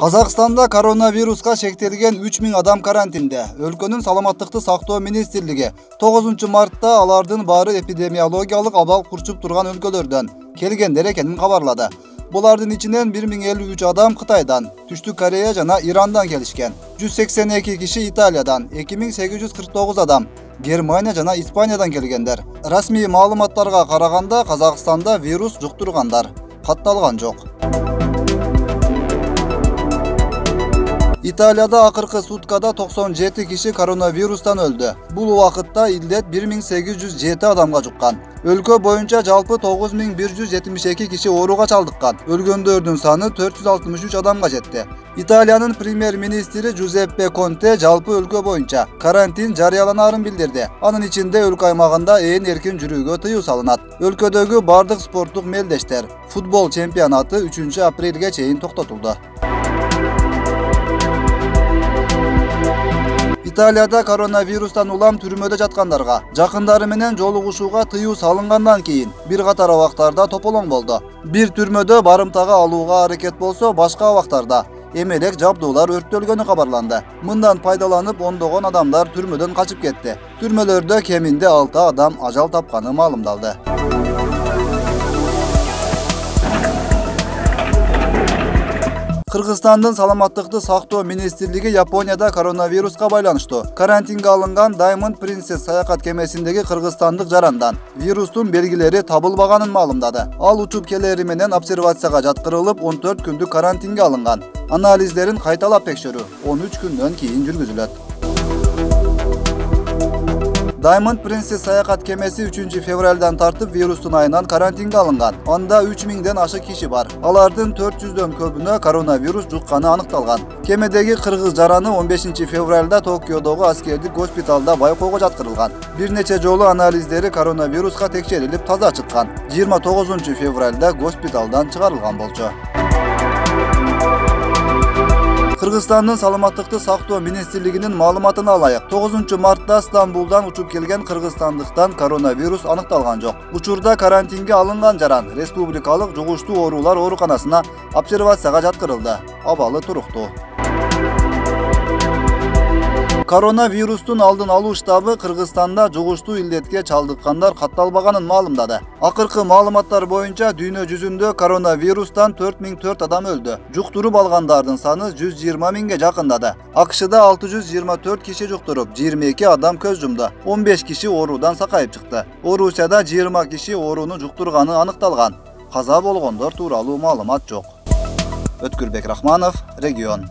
Қазақстанда коронавируска шектелген 3000 адам карантинде. Өлкөнүн саламаттыкты сактоо министрлиги 9 мартта алардын баары эпидемиологиялык абал курчуп турган өлкөлөрдөн келгендер экенин кабарлады. Булардын ичинен 1053 адам Кытайдан, Түштүк Корея жана Ирандан келишкен. 182 киши Италиядан, 2849 адам Германия жана Испаниядан келгендер. Расмий маалыматтарга караганда Казакстанда вирус жуктургандар катталган жок. Италияда акыркы суткада 97 киши коронавирустан өлдү. Бул убакытта илдет 1807 адамга жуккан. Өлкө боюнча жалпы 9172 киши ооруга чалдыккан. Өлгөндөрдүн саны 463 адамга жетти. Италиянын премьер-министри Джузеппе Конте жалпы өлкө боюнча карантин жарыяланаарын билдирди. Анын ичинде өлкө аймагында ээн эркин жүрүүгө тыюу салынат. Өлкөдөгү бардык спорттук мелдештер футбол чемпионаты 3 апрелге чейин токтотулду. Италияда коронавирустан улам түрмөдө жаткандарга жакындары менен жолугушууга тыюу салынгандан кийин бир катар абактарда тополоң болду. Бир түрмөдө барымтага алууга аракет болсо, башка абактарда эмелек жабдуулар өрттөлгөнү кабарланды. Мындан пайдаланып ондогон адамдар түрмөдөн качып кетти. Түрмөлөрдө кеминде 6 адам ажал тапканы маалымдалды. Кыргызстандын саламаттыкты сактоо министрлиги Японияда коронавируска байланыштуу карантинге алынган Diamond Princess саякат кемесиндеги кыргызстандык жарандан вирустун белгилери табылбаганын маалымдады. Ал учуп келери менен обсервацияга жаткырылып 14 күндүк карантинге алынган. Анализдерин кайталап текшерүү 13 күндөн кийин жүргүзүлөт. Diamond Princess саякат кемеси 3 февралдан тартып вирустун айынан карантинге алынган. Анда 3000ден ашык киши бар. Алардын 400дөн көбүнө коронавирус жукканы аныкталган. Кемедеги кыргыз жараны 15 февралда Токиодогу аскердик госпиталда байкоого жаткырылган. Бир нече жолу анализдери коронавируска текшерилип таза чыккан. 29 февралда госпиталдан чыгарылган болчу. Кыргызстандын саламаттыкты сактоо министрлигинин маалыматына алайык. 9 мартта Стамбулдан учуп келген кыргызстандыктан коронавирус аныкталган жок. Учурда карантинге алынган жаран республикалык жугуштуу оорулар ооруканасына обсервацияга жаткырылды. Абалы туруктуу. Коронавирустун алдын алуу штабы Кыргызстанда жугуштуу илдетке чалдыккандар катталбаганын маалымдады. Акыркы маалыматтар боюнча дүйнө жүзүндө коронавирустан 4004 адам өлдү. Жуктуруп алгандардын саны 120 миңге жакындады. АКШда 624 киши жуктуруп, 22 адам көз жумду. 15 киши оорудан сакайып чыкты. Орусияда 20 киши ооруну жуктурганы аныкталган. Каза болгондор тууралуу маалымат жок. Өткүрбек Рахманов, Регион.